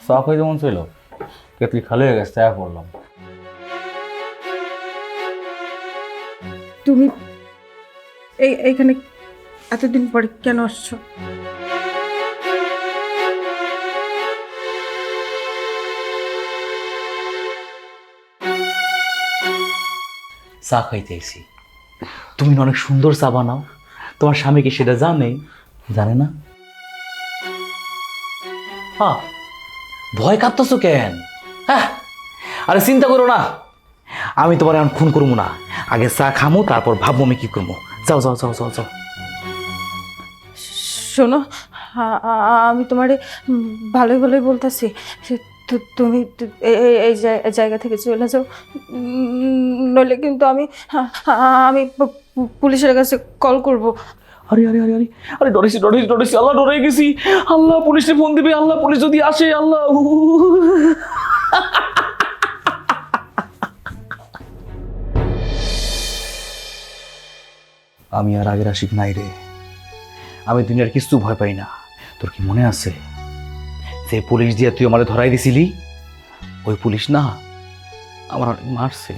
চা খাইতে মন ছিল, কেতলি খালি হয়ে গেছে, চা পড়লাম। তুমি এইখানে এতদিন পরে কেন আসছো? চা খাইতে আইছি। তুমি না অনেক সুন্দর চা বানাও, তোমার স্বামী কি সেটা জানে? জানে না? হ্যাঁ, ভয় কাঁপতেছো কেন? হ্যাঁ, আরে চিন্তা করো না, আমি তোমার এখন খুন করবো না। আগে চা খামো, তারপর ভাববো আমি কি করবো। যাও যাও যাও যাও যাও। শোনো, আমি তোমারে ভালোই ভালোই বলতেছি, তুমি এই জায়গা থেকে চলে যাও, নইলে কিন্তু আমি পুলিশের কাছে কল করব। আরে আরে আরে আরে আরে ডরেছি ডরেছি ডরেছি, আল্লাহ ডরে গেছি। আল্লাহ পুলিশে ফোন দিবে, আল্লাহ পুলিশ যদি আসে, আল্লাহ। আমি আর আগের আশিক নাই রে, আমি দুনিয়ার কিছু ভয় পাই না। তোর কি মনে আছে যে পুলিশ দিয়ে তুই আমারে ধরাই দিছিলি? ওই পুলিশ না আমার অনেক মারছে,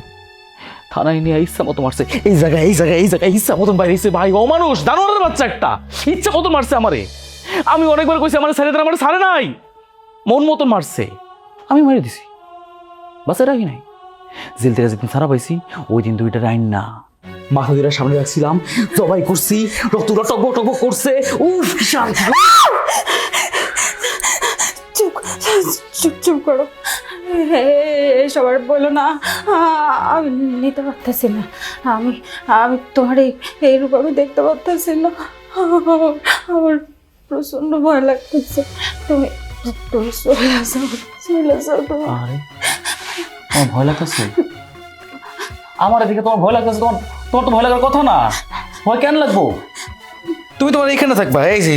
থানায় নিয়ে ইচ্ছা মতো মারছে। এই জায়গায় এই জায়গায় এই জায়গায় ইচ্ছা মতন বাইরেছে ভাই। ও মানুষ দানোয়ারের বাচ্চা একটা, ইচ্ছা মতন মারছে আমারে। আমি অনেকবার কইছি আমার ছেড়ে দেন, আমার ছাড়ে নাই, মন মতন মারছে, আমি মেরে দিছি, বাসে রাখি নাই। জেল থেকে যেদিন ছাড়া পাইছি ওই দিন দুইটা আইন না মাথা দুইটার সামনে রাখছিলাম, জবাই করছি, রক্তটা টকবক টকবক করছে। উফ শান্তি। চুপ চুপ চুপ করো, সবার বলো না, আমি নিতে পারতেছি না। আমি আমি তোমার এই রূপ আমি দেখতে পারতেছি না, আমার প্রচন্ড ভয় লাগতেছে। তুমি তুমি চলে যাও, চলে যাও তুমি। আরে তোমার ভয় লাগতেছে? আমার এদিকে তোমার ভয় লাগতেছে? তোমার তোমার তো ভয় লাগার কথা না, ভয় কেন লাগবো? তুমি তোমার এইখানে থাকবা, এই যে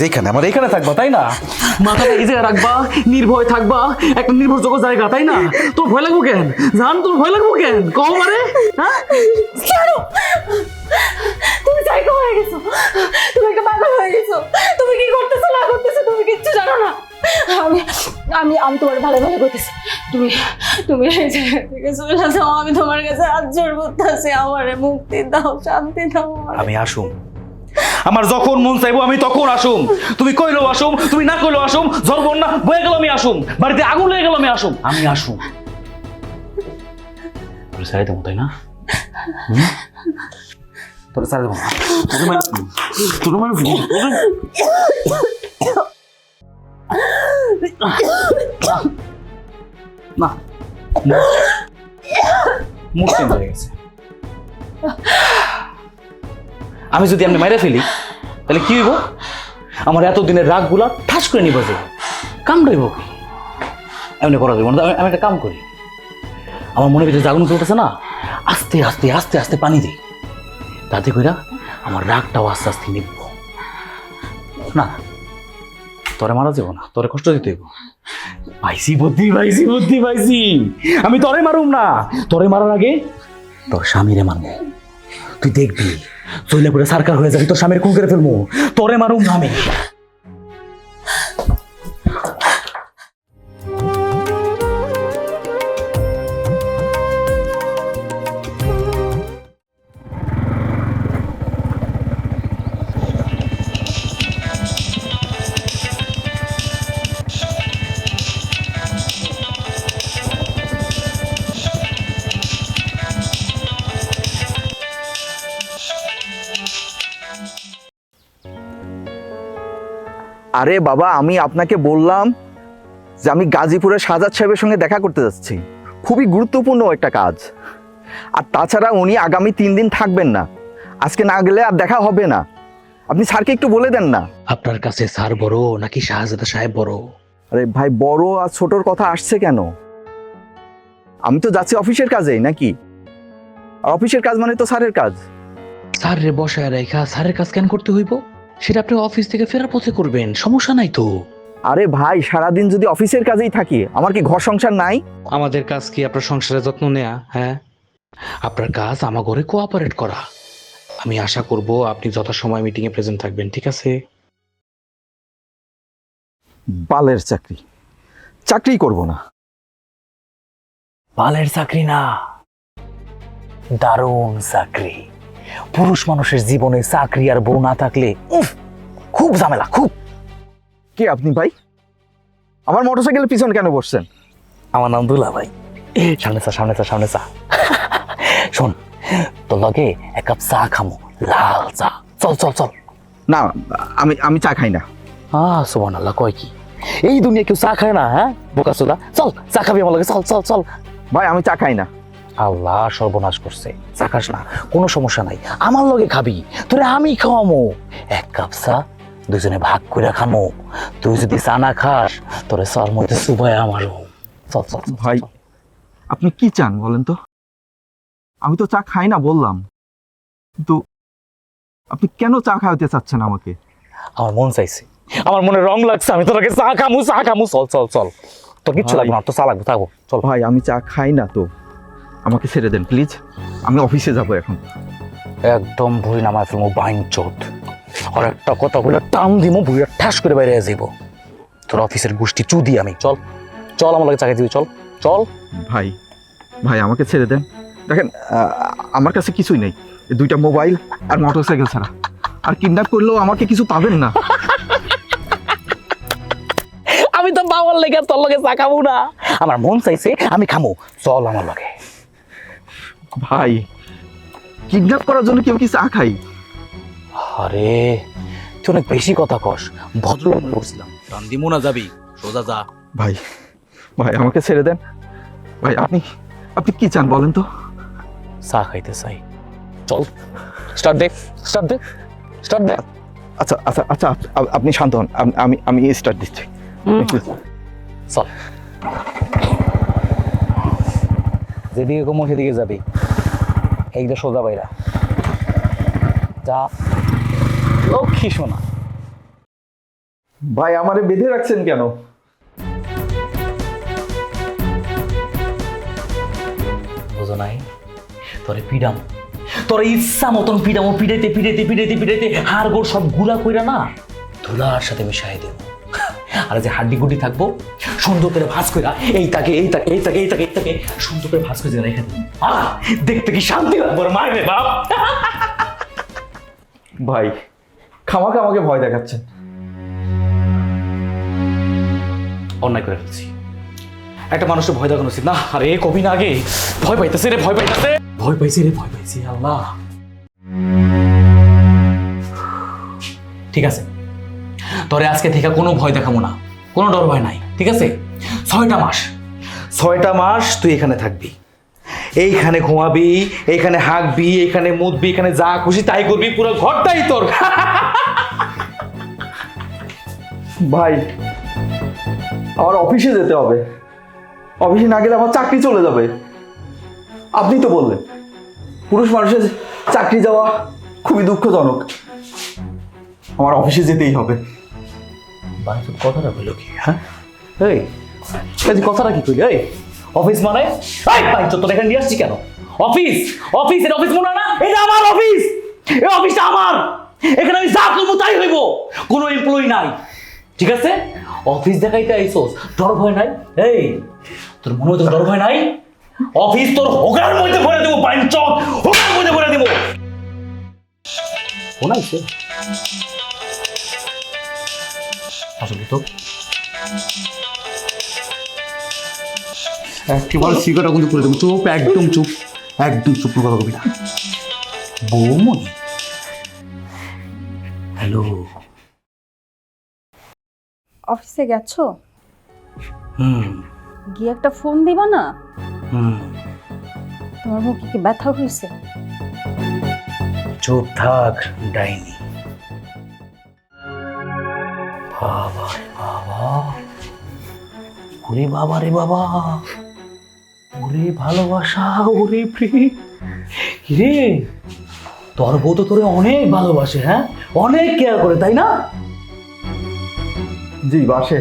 এইখানে আমার এইখানে থাকবা, তাই না? মাথাটা এই জায়গায় রাখবা, নির্ভয় থাকবা, একটা নির্ভরযোগ্য জায়গা, তাই না? তোর ভয় লাগবো কেন? জান তোর ভয় লাগবো কেন? কও মারে। হ্যাঁ, ছাড়ো, তুমি সাইকো হয়ে গেছো, তুমি একটা পাগল হয়ে গেছো। তুমি কি করতেছো না করতেছো তুমি কিচ্ছু জানো না। আমি আমি আমি তোমার ভালো ভালো করতেছি, তুমি তুমি এই জায়গা থেকে চলে যাও। আমি তোমার কাছে হাত জোড় করতেছি, আমারে মুক্তি দাও, শান্তি দাও। আমি আসুম, আমার যখন মন চাইবো আমি তখন আসুম। তুমি কইলেও আসুম, তুমি না কইলেও আসুম। ঝড় বন্যা বয়ে গেল আমি আসুম, বাড়িতে আগুন লেগে গেল আমি আসুম। আমি আসুম, তোর সাইড দেবো, তাই না? তোর সাইড দেবো না, মুড চেঞ্জ হয়ে গেছে। আমি যদি আপনি মাইরা ফেলি তাহলে কি হইব? আমার এতদিনের রাগ গুলা ঠাস করে নিব, যে কামড়াইব। এমনি করা যাবে না। আমি একটা কাম করি, আমার মনের ভিতরে জাগুন চলতেছে না, আস্তে আস্তে আস্তে আস্তে পানি দিই, তাতে করে আমার রাগটাও আস্তে আস্তে নিব। না, তোরে মারা যাবো না, তোরে কষ্ট দিতে হইব। পাইছি বুদ্ধি, পাইছি বুদ্ধি পাইছি। আমি তোরে মারুম না, তোরে মারার আগে তোর স্বামীরে মারবো। তুই দেখবি চইলে পুরো সরকার হয়ে যাবি, তোর স্বামীর খুন করে ফেলবো। তোরে মারুম না আমি। আরে বাবা, আমি আপনাকে বললাম যে আমি গাজীপুরের সাজাদ সাহেবের সঙ্গে দেখা করতে যাচ্ছি, খুবই গুরুত্বপূর্ণ একটা কাজ। আর তাছাড়া উনি আগামী 3 দিন থাকবেন না, আজকে না গেলে আর দেখা হবে না। আপনি স্যারকে একটু বলে দেন না। আপনার কাছে স্যার বড় নাকি শাহজাদা সাহেব বড়? আরে ভাই, বড় আর ছোটর কথা আসছে কেন? আমি তো যাচ্ছি অফিসের কাজেই, নাকি? আর অফিসের কাজ মানে তো স্যারের কাজ। স্যার রে বসায় রেখা স্যারের কাজ কেন করতে হইব? সেটা আপনি অফিস থেকে ফেরার পথে করবেন, সমস্যা নাই তো। আরে ভাই, সারাদিন যদি অফিসের কাজেই থাকি, আমার কি ঘর সংসার নাই? আমাদের কাজ কি আপনার সংসারের যত্ন নেয়া? হ্যাঁ, আপনার কাজ আমার ঘরে কোঅপারেট করা। আমি আশা করব আপনি যথাসময় মিটিং এ প্রেজেন্ট থাকবেন, ঠিক আছে? বালের চাকরি, চাকরি করব না। বালের চাকরি না, দারুণ চাকরি। পুরুষ মানুষের জীবনে চাকরি আর বউ না থাকলে খুব ঝামেলা, খুব। কে আপনি ভাই? আমার মোটরসাইকেলের পিছনে কেন বসছেন? আমার নাম দুলা ভাই। সামনে চা, সামনে চা, সামনে চা। শোন, তোর লগে এক কাপ চা খামো, লাল চা। চল চল চল। না, আমি চা খাই না। সুবহানাল্লাহ, কয় কি? এই দুনিয়া কেউ চা খায় না? হ্যাঁ বোকাচোদা, চল চা খাবি আমার লগে, চল চল চল। ভাই আমি চা খাই না। আল্লাহ সর্বনাশ করছে, চা খাস না, কোনো সমস্যা নাই, আমার লগে খাবি, তোরে আমি খাওয়ামো। এক কাপ চা দুজনে ভাগ করে খামো। তুই যদি চা না খাস, তোরে চার মধ্যে চুবাই আমারও। চল চল চল, ভাই চল। আপনি কি চান বলেন তো? আমি তো চা খাই না বললাম, কিন্তু আপনি কেন চা খাওয়াতে চাচ্ছেন আমাকে? আমার মন চাইছে, আমার মনে রং লাগছে, আমি তোকে চা খামু, চা খামু। চল চল চল, তোর কিচ্ছু ভাই। লাগবে না, তো চা লাগবে, থাকবো চল। ভাই আমি চা খাই না তো, আমাকে ছেড়ে দেন প্লিজ। আমি অফিসে যাব এখন। একদম ভুঁড়ি নামায় ফেলবো, বাইন চোদ। আর একটা কথা বলে টান দিমো, ভুঁড়িটা ঠাস করে বাইরে যাব। তোর অফিসের গোষ্ঠী চুদি আমি। চল চল, আমার লাগে চাকরি দিবি, চল চল। ভাই ভাই আমাকে ছেড়ে দেন। দেখেন আমার কাছে কিছুই নেই, এই 2টা মোবাইল আর মোটরসাইকেল ছাড়া। আর কিডন্যাপ করলেও আমাকে কিছু পাবেন না। আমি তো বাবার লেগে তোর লগে চা খাবো না, আমার মন চাইছে আমি খামো, চল আমার লগে। ভাই কিডন্যাপ করার জন্য কেউ কি চা খাই? আরে তুই অনেক বেশি কথা কস, ভদ্রলোক মনে করছিলাম। টান দিমো না, যাবি সোজা যা। ভাই ভাই আমাকে ছেড়ে দেন। ভাই আপনি আপনি কি চান বলেন তো? চা খাইতে চাই, চল। স্টার্ট দে, স্টার্ট দে, স্টার্ট দে। আচ্ছা আচ্ছা আচ্ছা আপনি শান্ত হন, আমি আমি স্টার্ট দিচ্ছি। চল, যেদিকে কমো সেদিকে যাবি, এইটা সোজা বাইরা যা, লক্ষ্মী সোনা। ভাই আমারে বেঁধে রাখছেন কেন? বোঝো নাই, তোরে পিডাম, তোর ইচ্ছা মতন পিডামো, পিড়াইতে পিড়াইতে পিড়াইতে পিড়াইতে হাড় গোড় সব গুলা কইরা না ধুলার সাথে মিশাই দেব। আর যে হাড্ডি গুড্ডি থাকবো সুন্দর করে ভাঁজ কইরা এই তাকে এই তাকে এই তাকে এই তাকে এই তাকে সুন্দর করে ভাঁজ করে রেখে দেব। দেখতে কি শান্তি লাগবে মারবে বাপ। ভাই খামাকে আমাকে ভয় দেখাচ্ছেন। অন্যায় করে ফেলছি, একটা মানুষের ভয় দেখানো উচিত না। আরে কবি না আগে, ভয় পাইতেছে রে, ভয় পাইতেছে, ভয় পাইছি রে, ভয় পাইছি। আল্লাহ, ঠিক আছে, তোরে আজকে থেকে কোনো ভয় দেখাবো না, কোনো ডর ভয় নাই, ঠিক আছে? 6টা মাস তুই এখানে থাকবি, এইখানে ঘুমাবি, এইখানে হাঁকবি, এইখানে মুতবি, এখানে যা খুশি তাই করবি, পুরো ঘরটাই তোর। ভাই আমার অফিসে যেতে হবে, অফিসে না গেলে আমার চাকরি চলে যাবে। আপনি তো বললেন পুরুষ মানুষের চাকরি যাওয়া খুবই দুঃখজনক, আমার অফিসে যেতেই হবে। বাঞ্চুর কথাটা বললো কি? হ্যাঁ এই এই কথাটা কি কইলি? এই অফিস মানে এই বাঞ্চুর তোর এখানে নিয়ে আসছি কেন? অফিস, অফিস, এটা অফিস মনে হয় না? এটা আমার অফিস, এই অফিসটা আমার, এখানে আমি যা করবো তাই হইব, কোনো এমপ্লয়ি নাই, ঠিক আছে? অফিস দেখাইতে আইসোস, ডর ভয় নাই? এই তোর মনে হয় তোর ডর ভয় নাই? অফিস তোর হোগার মধ্যে ভরে দেবো, বাঞ্চর হোগার মধ্যে ভরে দেবো। ফোন আইছে আসলে তো একেবারে সিগারেট কিন্তু করে দেবো। চুপ, একদম চুপ, একদম চুপ, কথা কবি না। বৌমনি, হ্যালো। অফিসে গেছো? হুম গিয়ে একটা ফোন দিবা না? হুম, তোমার মুখে কি ব্যথা হয়েছে? চুপ থাক ডাইনি। বাবা রে বাবা, ওরে বাবা রে বাবা, ওরে ভালোবাসা, ওরে প্রেম রে। তোর বউ তো তোরে অনেক ভালোবাসে, হ্যাঁ, অনেক কেয়ার করে, তাই না? জি বাসে।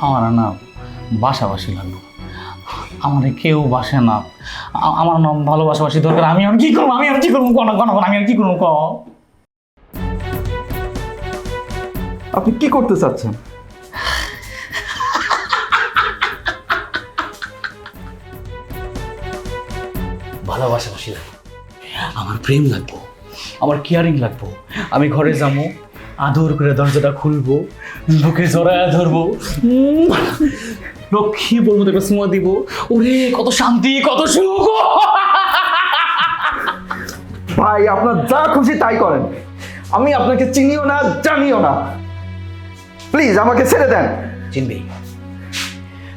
আমার না বাসাবাসি লাগলো, আমার কেউ বাসে না, আমার নাম ভালোবাসাবাসি দরকার। আমি আর কি করবো, আমি আর কি করবো, কোন আমি আর কি করবো? আপনি কি করতে চাচ্ছেন? ভালোবাসা বাসি লাগবো, আমার প্রেম লাগবো, আমার কেয়ারিং লাগবো। আমি ঘরে যাবো, আদর করে দরজাটা খুলবো, বুকে জড়ায় ধরবো, লক্ষ্মী বলবো, একটা সুমা দিব। ওরে কত শান্তি, কত সুখ। ভাই আপনার যা খুশি তাই করেন, আমি আপনাকে চিনিও না জানিও না, প্লিজ আমাকে ছেড়ে দেন। চিনবি,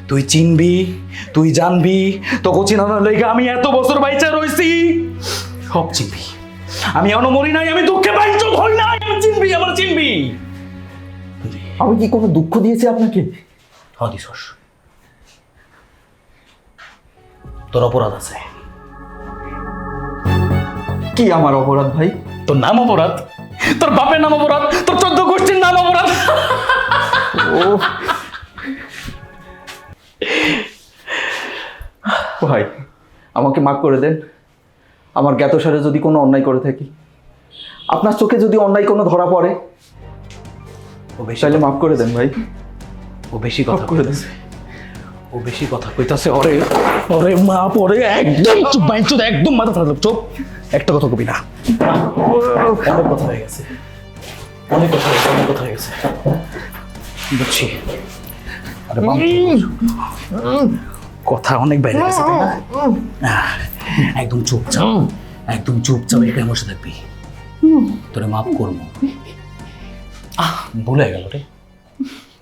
তুই চিনবি, তুই জানবি, তোকে চিনানোর লেগে আমি এত বছর বাইচা রইছি। সব চিনবি, আমি এখনো মরি নাই, আমি দুঃখে বাইচ হই নাই, আমি চিনবি, আমার চিনবি। আমি কি কোনো দুঃখ দিয়েছি আপনাকে? হ্যাঁ দিছস, তোর অপরাধ আছে। কি আমার অপরাধ ভাই? তোর নাম অপরাধ, তোর বাপের নাম অপরাধ, তোর 14 গোষ্ঠীর নাম অপরাধ। ও ভাই, আমাকে মাফ করে দেন। আমার জ্ঞাতসারে যদি কোনো অন্যায় করে থাকি, আপনার চোখে যদি অন্যায় কোনো ধরা পড়ে, তাহলে মাফ করে দেন ভাই। ও বেশি কথা করে দেন। কইতাছে, ও বেশি কথা কইতাছে। ওরে ওরে মা পড়ে একদম চুপ, বাইঞ্চ একদম মাথা ঠান্ডা, চুপ, একটা কথা কবি না। অনেক কথা হয়ে গেছে, অনেক কথা হয়ে গেছে, অনেক কথা হয়ে গেছে, বুঝছি। আরে বাম, কথা অনেক বাইরে গেছে, তাই না? একদম চুপচাপ, একদম চুপচাপ এখানে বসে থাকবি। তোরে মাফ করবো। ভুলে গেল রে,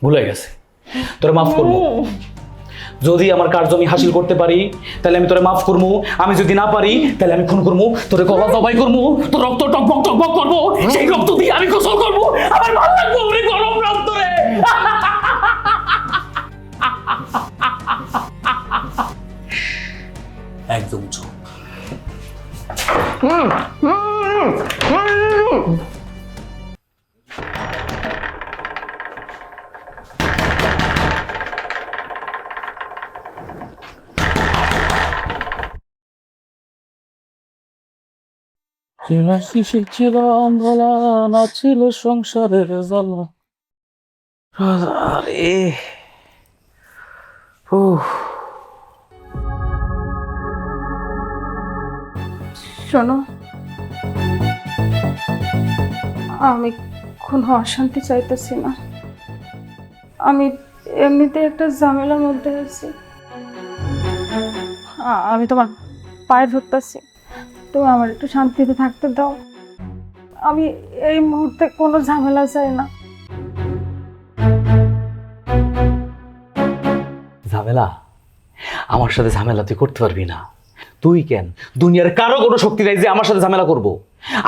ভুলে গেছে। তোরে মাফ করবো, যদি আমার কার্য আমি হাসিল করতে পারি তাহলে আমি তোরে মাফ করবো, আমি যদি না পারি তাহলে আমি খুন করবো, তোরে গলা জবাই করবো, তোর রক্ত টকবক টকবক করবো, সেই রক্ত দিয়ে আমি গোসল করবো, আমার ভালো লাগবে ওরে গরম রক্ত রে। একদম চুপ। ছিল অন্ধলা, না ছিল সংসারের জ্বালা। আরে শোনো, আমি কোনো অশান্তি চাইতেছি না। আমি এমনিতে একটা ঝামেলার মধ্যে আছি। আমি তোমার পায়ে ধরতেছি, তুমি আমার একটু শান্তিতে থাকতে দাও। আমি এই মুহূর্তে কোনো ঝামেলা চাই না। ঝামেলা? আমার সাথে ঝামেলা তুই করতে পারবি না। তুই কেন, দুনিয়ার কারো কোনো শক্তি নাই যে আমার সাথে ঝামেলা করবো।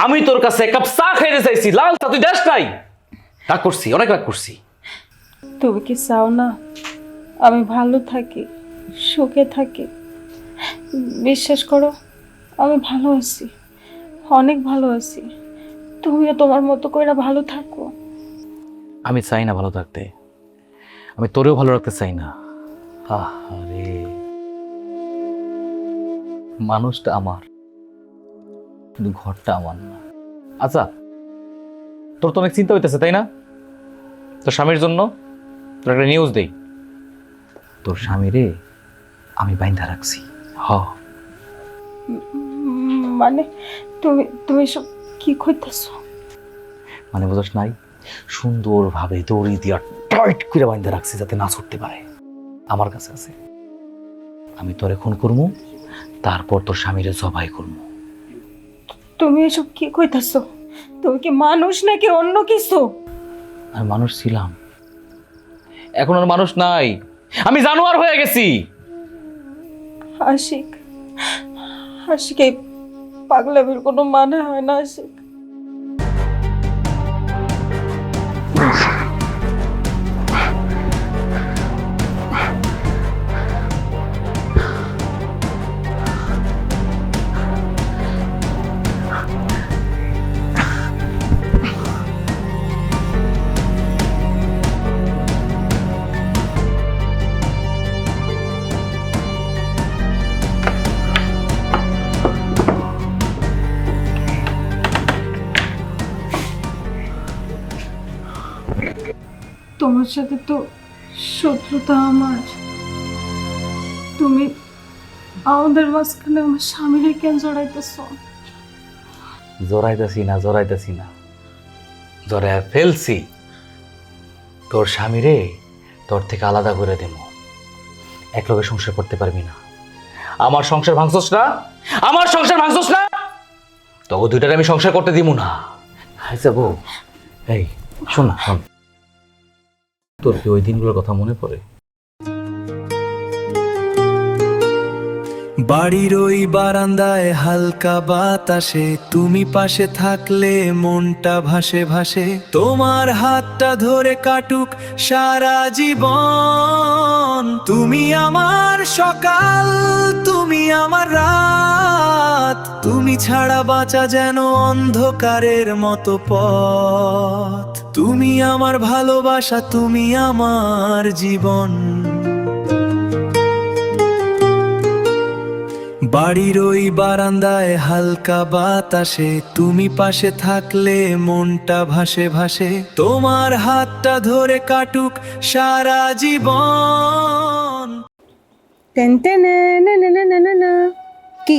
আমি তোর কাছে এক কাপ চা খাইতে চাইছি, লাল চা, তুই দেশ নাই। রাগ করছি, অনেক রাগ করছি। তুমি কি চাও না আমি ভালো থাকি, সুখে থাকি? বিশ্বাস করো, আমি ভালো আছি, অনেক ভালো আছি। তুমিও তোমার মতো করে ভালো থাকো। আমি চাই না ভালো থাকতে, আমি তোরেও ভালো রাখতে চাই না। আরে মানুষটা আমার, কিন্তু ঘরটা আমার না। আচ্ছা, তোর তো অনেক চিন্তা হইতেছে তাই না? তোর স্বামীর জন্য তোর একটা নিউজ দেই। তোর স্বামীরে আমি বাইন্ধা রাখছি। মানে তুমি তুমি সব কি কইতেছো? মানে বুঝছ নাই, সুন্দরভাবে দড়ি দিয়া টাইট করে বাইন্ধা রাখছি যাতে না ছুটতে পারে। আমার কাছে আছে, আমি তোরে খুন করবো, তারপর তোর স্বামীরে জবাই করবো। তুমি এসব কি কইতাছো? তুমি কি মানুষ নাকি অন্য কিছু? আমি মানুষ ছিলাম, এখন আর মানুষ নাই, আমি জানোয়ার হয়ে গেছি। আশিক, আশিক, এই পাগলামির কোনো মানে হয় না আশিক। তোমার সাথে তো শত্রুতা আমার। তুমি আমাদের মাঝখানে আমার স্বামীরে কেন জড়াইতেছ? জড়াইতেছি না, জড়ায় ফেলছি। তোর স্বামীরে তোর থেকে আলাদা করে দেব, এক লগে সংসার করতে পারবি না। আমার সংসার ভাঙছস না, তবে দুইটারে আমি সংসার করতে দিব না। আচ্ছা বউ, এই শোন না, শোন, তোর কি ওই দিনগুলোর কথা মনে পড়ে? বাড়ির ওই বারান্দায় হালকা বাতাসে তুমি পাশে থাকলে মনটা ভাসে ভাসে, তোমার হাতটা ধরে কাটুক সারা জীবন। তুমি আমার সকাল, তুমি আমার রাত, তুমি ছাড়া বাঁচা যেন অন্ধকারের মতো পথ। তুমি আমার ভালোবাসা, তুমি আমার জীবন। বাড়ির ওই বারান্দায় হালকা বাতাসে তুমি পাশে থাকলে মনটা ভাসে ভাসে, তোমার হাতটা ধরে কাটুক সারা জীবন। কি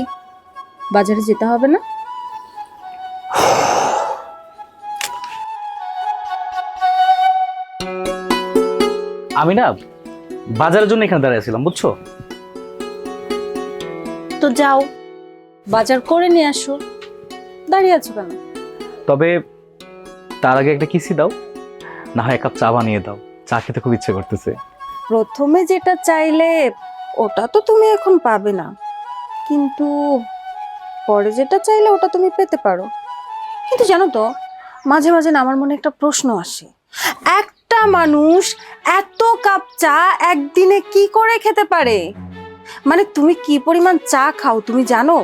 বাজারে যেতে হবে না? আমি না বাজারের জন্য এখানে দাঁড়িয়েছিলাম, বুঝছো? তো যাও, বাজার করে নিয়ে আসো। দাঁড়িয়ে আছো কেন? তবে তার আগে একটা কিসি দাও, না হয় এক কাপ চা বানিয়ে দাও, চা খেতে খুব ইচ্ছে করতেছে। প্রথমে যেটা চাইলে ওটা তো তুমি এখন পাবে না, কিন্তু পরে যেটা চাইলে ওটা তুমি পেতে পারো। কিন্তু জানো তো, মাঝে মাঝে না আমার মনে একটা প্রশ্ন আসে, একটা মানুষ এত কাপ চা একদিনে কি করে খেতে পারে? মানে তুমি কি পরিমাণ চা খাও তুমি জানো?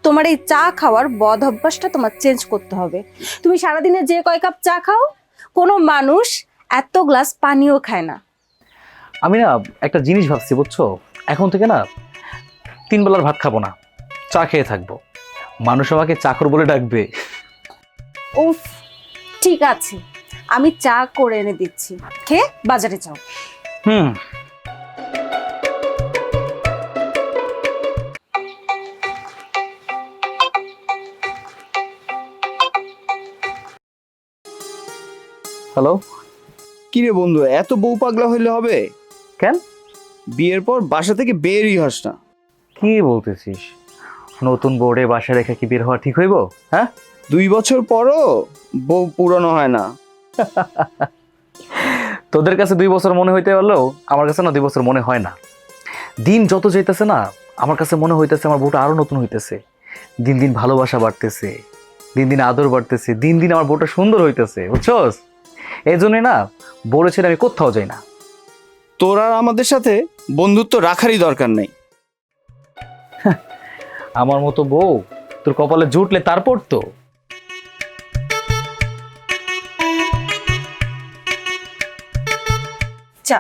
তোমার এই চা খাওয়ার বদ অভ্যাসটা তোমার চেঞ্জ করতে হবে। তুমি সারাদিনে যে কয় কাপ চা খাও, কোনো মানুষ এত গ্লাস পানিও খায় না। আমি না একটা জিনিস ভাবছি, বুঝছো? এখন থেকে না 3 বেলার ভাত খাবো না, চা খেয়ে থাকবো। মানুষ আমাকে চাকর বলে ডাকবে। উফ, ঠিক আছে, আমি চা করে এনে দিচ্ছি, খেয়ে বাজারে যাও। হুম। হ্যালো। কিরে বন্ধু, এত বউ পাগলা হইলে হবে? কেন? বিয়ের পর বাসা থেকে বেরই হস না। কি বলতেছিস? নতুন বোর্ডে বাসা রেখে কি বের হওয়া ঠিক হইব? হ্যাঁ, 2 বছর পরও বউ পুরানো হয় না। তোদের কাছে 2 বছর মনে হইতে পারলেও আমার কাছে না 2 বছর মনে হয় না। দিন যত যাইতেছে না, আমার কাছে মনে হইতেছে আমার বউটা আরো নতুন হইতেছে। দিন দিন ভালোবাসা বাড়তেছে, দিন দিন আদর বাড়তেছে, দিন দিন আমার বউটা সুন্দর হইতেছে, বুঝছস? এই জন্যই না বউরে ছেড়ে আমি কোথাও যাই না। তোর আর আমাদের সাথে বন্ধুত্ব রাখারই দরকার নেই। আমার মতো বউ তোর কপালে জুটলে তারপর তো। চা।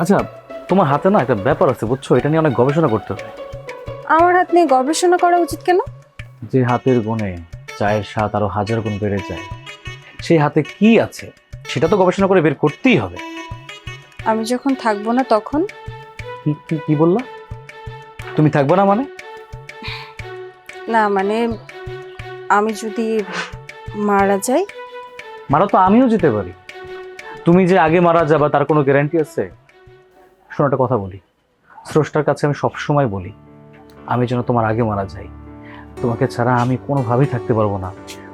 আচ্ছা, তোমার হাতে না একটা ব্যাপার আছে, বুঝছো? এটা নিয়ে অনেক গবেষণা করতে হবে। আমার হাত নিয়ে গবেষণা করা উচিত কেন? যে হাতের গুণে চায়ের স্বাদ আরো 1000 গুণ বেড়ে যায়, সেই হাতে কি আছে সেটা তো গবেষণা করে বের করতেই হবে। আমি যখন থাকবো না তখন? কি কি কি বললা? তুমি থাকবে না মানে? না মানে আমি যদি মারা যাই? মারা তো আমিও যেতে পারি, তুমি যে আগে মারা যাবা তার কোনো গ্যারান্টি আছে? শোনো, একটা কথা বলি, স্রষ্টার কাছে আমি সবসময় বলি, আমি যেন তোমার আগে মারা যাই। তোমাকে ছাড়া আমি কোনোভাবেই থাকতে পারবো না,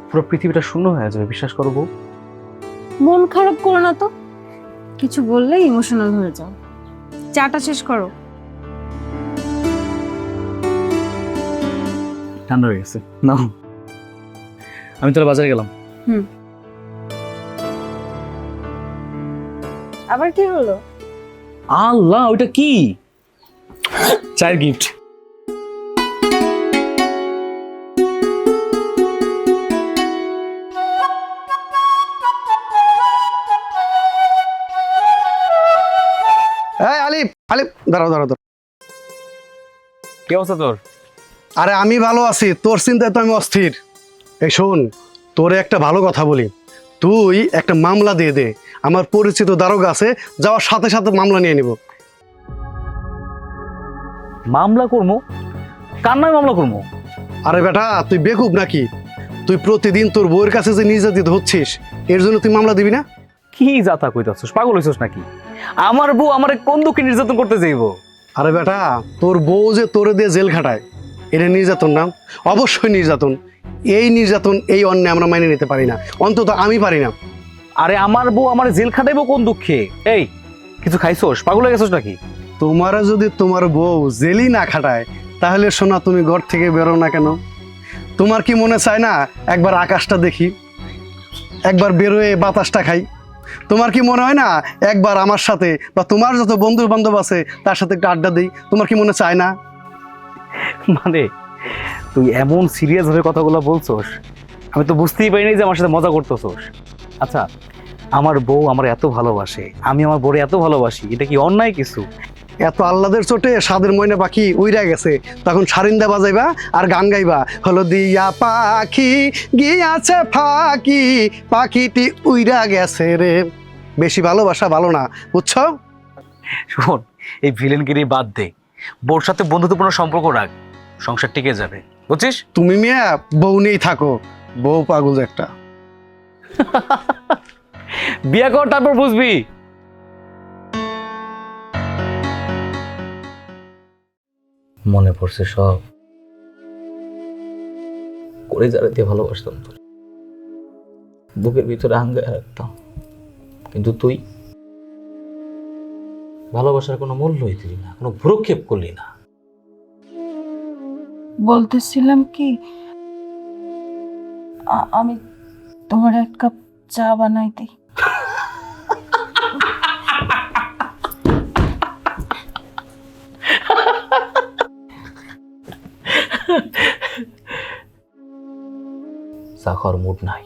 পুরো পৃথিবীটা শূন্য হয়ে যাবে, বিশ্বাস করবো। মন খারাপ করো না তো, কিছু বললে ইমোশনাল হয়ে যাও। চাটা শেষ করো। ঠান্ডা হয়ে গেছে না, আমি তাহলে বাজারে গেলাম। আবার কি হলো? আল্লাহ, ওইটা কি? চায়ের গিফট। এই আলিফ, আলিফ দাঁড়াও দাঁড়াও দাঁড়াও। কি অবস্থা তোর? আরে আমি ভালো আছি, তোর চিন্তায় তো আমি অস্থির। এই শোন, তোরে একটা ভালো কথা বলি, তুই একটা মামলা দিয়ে দে, আমার পরিচিত দারোগা আছে, যাওয়ার সাথে সাথে মামলা নিয়ে নিব। মামলা করবো? কার নামে মামলা করবো? আরে বেটা, তুই বেকুব নাকি? তুই প্রতিদিন তোর বউয়ের কাছে যে নির্যাতিত হচ্ছিস, এর জন্য তুই মামলা দিবি না? কি যাতা কইতাছস? পাগল হইছস নাকি? আমার বউ আমারে কোন দুঃখে নির্যাতন করতে যাইব? আরে বেটা, তোর বউ যে তোরে দিয়ে জেল খাটায়, এটা নির্যাতন না? অবশ্যই নির্যাতন। এই নির্যাতন, এই অন্যায় আমরা মাইনে নিতে পারি না, অন্তত আমি পারি না। আরে আমার বউ আমারে জেল খাটাইবো কোন দুঃখে? এই কিছু খাইছস? পাগল হয়ে গেছস নাকি? তোমারা যদি তোমার বউ জেলই না খাটায়, তাহলে শোনা, তুমি ঘর থেকে বেরো না কেন? তোমার কি মনে চায় না একবার আকাশটা দেখি, একবার বেরোয় বাতাসটা খাই? তোমার কি মনে হয় না একবার আমার সাথে বা তোমার যত বন্ধু বান্ধব আছে তার সাথে একটা আড্ডা দিই? তোমার কি মনে চায় না? মানে তুই এমন সিরিয়াস ভাবে কথাগুলো বলছস, আমি তো বুঝতেই পারিনি যে আমার সাথে মজা করতেছস। আচ্ছা, আমার বউ আমার এত ভালোবাসে, আমি আমার বউরে এত ভালোবাসি, এটা কি অন্যায় কিছু? এত আল্লাদের চোটে স্বাদের ময়না পাখি উইরা গেছে, তখন সারিন্দা বাজাইবা আর গান গাইবা, হলো দিয়া পাখি গিয়াছে ফাঁকি, পাখিটি উইরা গেছে রে। বেশি ভালোবাসা ভালো না, বুঝছো? শোন, এই ভিলেনগিরি বাদ দে, বউর সাথে বন্ধুত্বপূর্ণ সম্পর্ক রাখ, সংসার টিকে যাবে, বুঝছিস? তুমি মিয়া বউ নেই থাকো, বউ পাগল একটা। বিয়ে কর, তারপর বুঝবি। মনে পড়ছে সব, করে যারা দিয়ে ভালোবাসতাম, তোর বুকের ভিতরে আঙ্গায় রাখতাম, কিন্তু তুই ভালোবাসার কোনো মূল্যই দিলি না, কোনো ভ্রুক্ষেপ করলি না। বলতেছিলাম কি, আমি তোমার এক কাপ চা বানাই দিই। চা খাওয়ার মুড নাই।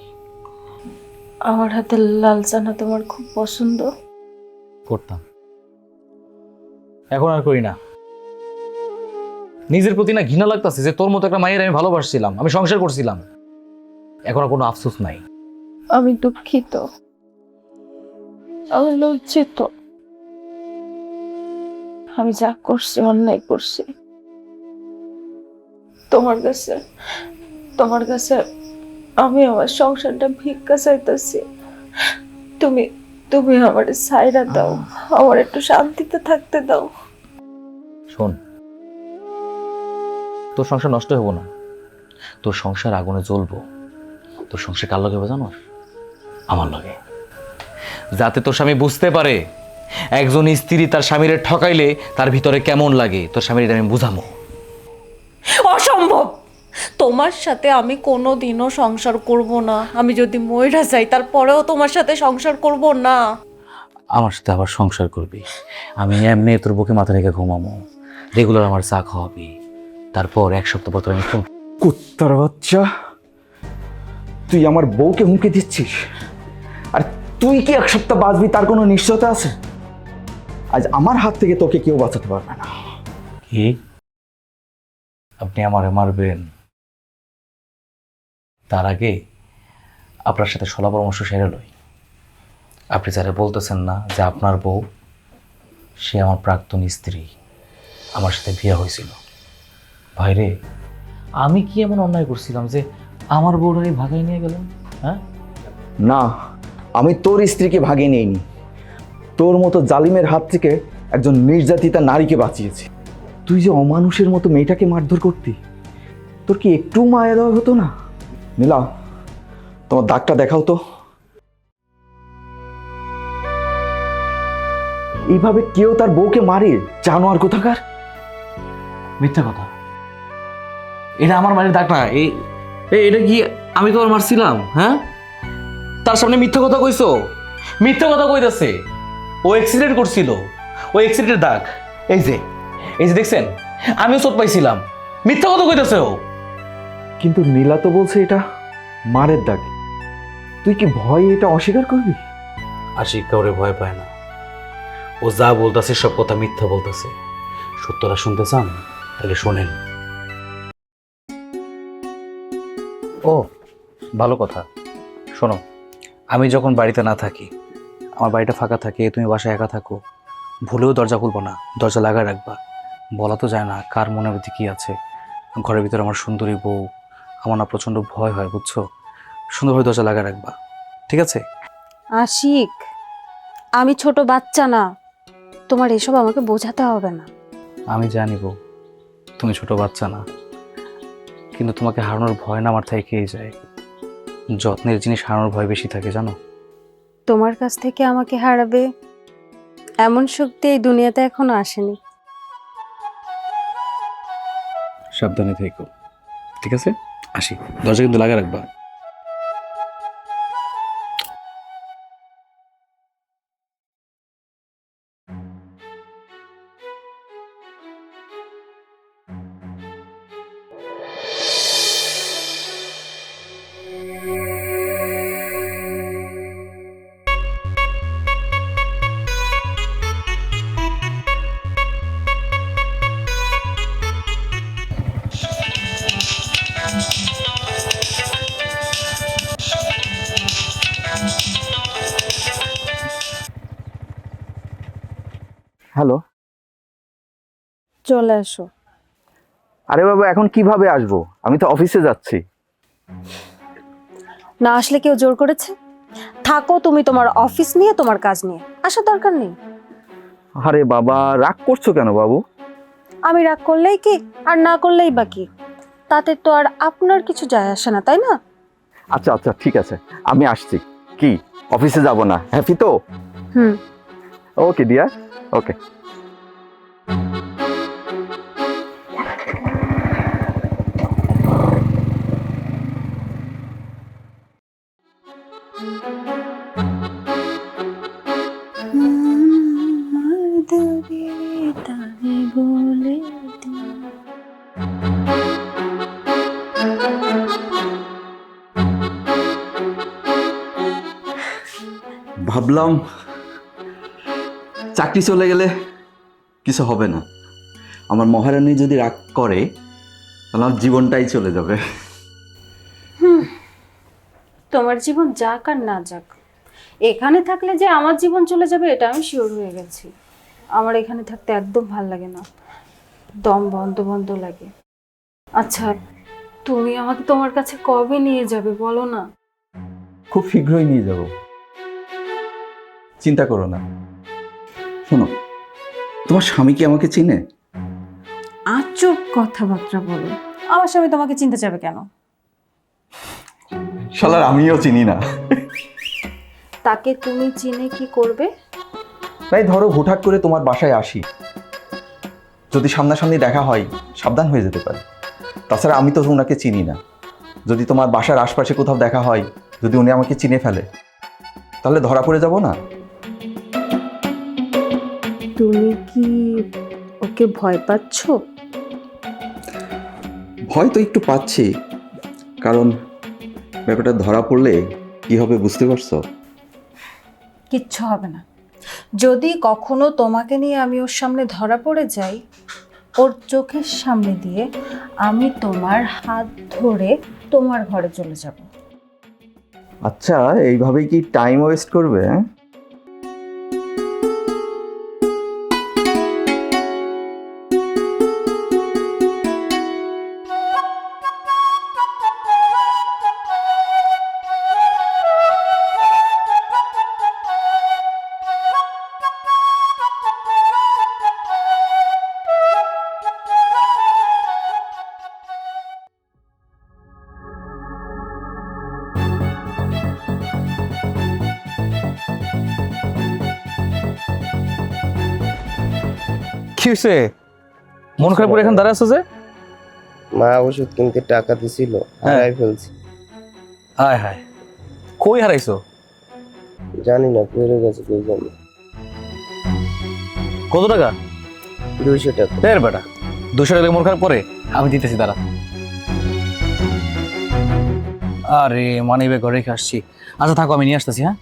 আমার হাতে লাল চা না তোমার খুব পছন্দ? করতাম, এখন আর করি না। নিজের প্রতি না ঘৃণা লাগতেছে যে তোর মতো একটা মায়ের আমি ভালোবাসছিলাম, আমি সংসার করছিলাম, এখন আর কোনো আফসোস নাই। আমি দুঃখিত, আমি লজ্জিত, আমি যা করছি অন্যায় করছি। তোমার কাছে আমি আমার সংসারটা ভিক্ষা চাইতেছি, তুমি তুমি আমার সাইরা দাও, আমার একটু শান্তিতে থাকতে দাও। শোন, তোর সংসার নষ্ট হবো না, তোর সংসার আগুনে জ্বলবো। তোর সংসার কার লগে হবে জানো? আমার লগে। যাতে তোর স্বামী বুঝতে পারে একজন স্ত্রী তার স্বামীরে ঠকাইলে তার ভিতরে কেমন লাগে, তোর স্বামীর এটা আমি বুঝামো। অসম্ভব! তোমার সাথে আমি কোনো দিনও সংসার করব না। আমি যদি মইরা যাই তারপরেও তোমার সাথে সংসার করব না। আমার সাথে আবার সংসার করবি, আমি এমনি তোর বুকে মাথা রেখে ঘুমামো, রেগুলার আমার চা খাওয়াবি, তারপর এক সপ্তাহ পর আমি কুত্তার বাচ্চা, তুই আমার বউকে হুমকি দিচ্ছিস? আর তুই কি এক সপ্তাহ বাঁচবি তার কোনো নিশ্চয়তা আছে? আজ আমার হাত থেকে তোকে কেউ বাঁচাতে পারবে না। কি আপনি আমারে মারবেন? তার আগে আপনার সাথে সলা পরামর্শ সেরে লই। আপনি যারা বলতেছেন না যে আপনার বউ, সে আমার প্রাক্তন স্ত্রী, আমার সাথে বিয়ে হয়েছিল। ভাইরে, আমি কি এমন অন্যায় করছিলাম যে আমার বউটাকে ভাগাই নিয়ে গেলাম? হ্যাঁ না, আমি তোর স্ত্রীকে ভাগিয়ে নিইনি, তোর মতো জালিমের হাত থেকে একজন নির্যাতিতা নারীকে বাঁচিয়েছি। তুই যে অমানুষের মতো মেয়েটাকে মারধর করতি, তোর কি একটু মায়া দেওয়া হতো না? নীলা, তোমার দাগটা দেখাও তো। এইভাবে কেউ তার বউকে মারে? জানোয়ার কোথাকার! মিথ্যা কথা, এটা আমার মায়ের দাগ না। এটা কি আমি তোমার মারছিলাম? হ্যাঁ, তার সামনে মিথ্যা কথা কইছো? মিথ্যা কথা কইতাছে, ও অ্যাক্সিডেন্ট করছিল, ও অ্যাক্সিডেন্টের দাগ এই যে দেখছেন, আমিও চোট পাইছিলাম। মিথ্যা কথা কইতাছে ও। কিন্তু নীলা তো বলছে এটা মারের দাগ, তুই কি ভয়ে এটা অস্বীকার করবি? আশিক কাউরে ভয় পায় না, ও যা বলতেছে সব কথা মিথ্যা বলতেছে। সত্যটা শুনতে চান তাহলে শোনেন। ও ভালো কথা, শোনো, আমি যখন বাড়িতে না থাকি, আমার বাড়িটা ফাঁকা থাকে, তুমি বাসায় একা থাকো, ভুলেও দরজা খুলবো না, দরজা লাগায় রাখবা। বলা তো যায় না কার মনের মধ্যে কী আছে। ঘরের ভিতরে আমার সুন্দরী বউ, আমার না প্রচণ্ড ভয় হয়, বুঝছো? সুন্দরভাবে দরজা লাগায় রাখবা, ঠিক আছে? আশিক, আমি ছোট বাচ্চা না, তোমার এসব আমাকে বোঝাতে হবে না। আমি জানি বউ, তুমি ছোট বাচ্চা না, কিন্তু তোমাকে হারানোর ভয় না আমার থেকেই যায়। যত্নের জিনিস হারানোর ভয় বেশি থাকে, জানো? তোমার কাছ থেকে আমাকে হারাবে এমন শক্তি এই দুনিয়াতে এখনো আসেনি। সাবধানে থেকো, ঠিক আছে? আসি, দরজা কিন্তু লাগায় রাখবা। হ্যালো। চলে আসো। আরে বাবা, এখন কিভাবে আসবো? আমি তো অফিসে যাচ্ছি। না আসলে কেউ জোর করেছে? থাকো তুমি তোমার অফিস নিয়ে, তোমার কাজ নিয়ে, আসার দরকার নেই। আরে বাবা, রাগ করছো কেন বাবু? আমি রাগ করলেই কি আর না করলেই বা কি, তাতে তো আর আপনার কিছু যায় আসে না, তাই না? আচ্ছা আচ্ছা, ঠিক আছে, আমি আসছি। কি, অফিসে যাব না? হ্যাপি তো? হুম। ওকে ডিয়ার, ওকে। ভাবলাম চাকরি চলে গেলে কিছু হবে না, আমার মহারানী যদি রাগ করে তাহলে আমার জীবনটাই চলে যাবে। তোমার জীবন যাক আর না যাক, এখানে থাকলে যে আমার জীবন চলে যাবে এটা আমি শিওর হয়ে গেছি। আমার এখানে থাকতে একদম ভাল লাগে না, দম বন্ধ বন্ধ লাগে। আচ্ছা, তুমি আমাকে তোমার কাছে কবে নিয়ে যাবে বলো না? খুব শীঘ্রই নিয়ে যাব, চিন্তা করো না। শোনো, তোমার স্বামী কি আমাকে চিনে? আজব কথাবার্তা বলো, আমার স্বামী তোমাকে চিনতে যাবে কেন? শালার আমিও চিনি না। তাকে তুমি চিনে কি করবে? তাই ধরো হুটহাট করে তোমার বাসায় আসি, যদি সামনাসামনি দেখা হয় সাবধান হয়ে যেতে পারে। তাছাড়া আমি তো ওনাকে চিনি না, যদি তোমার বাসার আশপাশে কোথাও দেখা হয়, যদি উনি আমাকে চিনে ফেলে তাহলে ধরা পড়ে যাব না? তুমি কি ওকে ভয় পাচ্ছ? ভয় তো একটু পাচ্ছি, কারণ ব্যাপারটা ধরা পড়লে কি হবে বুঝতে পারছো? কিচ্ছু হবে না। যদি কখনো তোমাকে নিয়ে আমি ওর সামনে ধরা পড়ে যাই, ওর চোখের সামনে দিয়ে আমি তোমার হাত ধরে তোমার ঘরে চলে যাব। আচ্ছা, এইভাবেই কি টাইম ওয়েস্ট করবে? হ্যাঁ? কি হয়েছে? মন খারাপ করে এখানে দাঁড়ায় আছো যে? মা ওষুধ কিনতে টাকা দিছিল, হারাই ফেলছি। হায় হায়, কই হারাইছো? জানি না, পড়ে গেছে কেউ জানি। কত টাকা? 200 টাকা। দেড় বেটা, 200 টাকা মন খারাপ করে? আমি দিতেছি, দাঁড়া। আরে মানি ব্যাগ ঘরে রেখে আসছি। আচ্ছা থাকো, আমি নিয়ে আসতেছি। হ্যাঁ,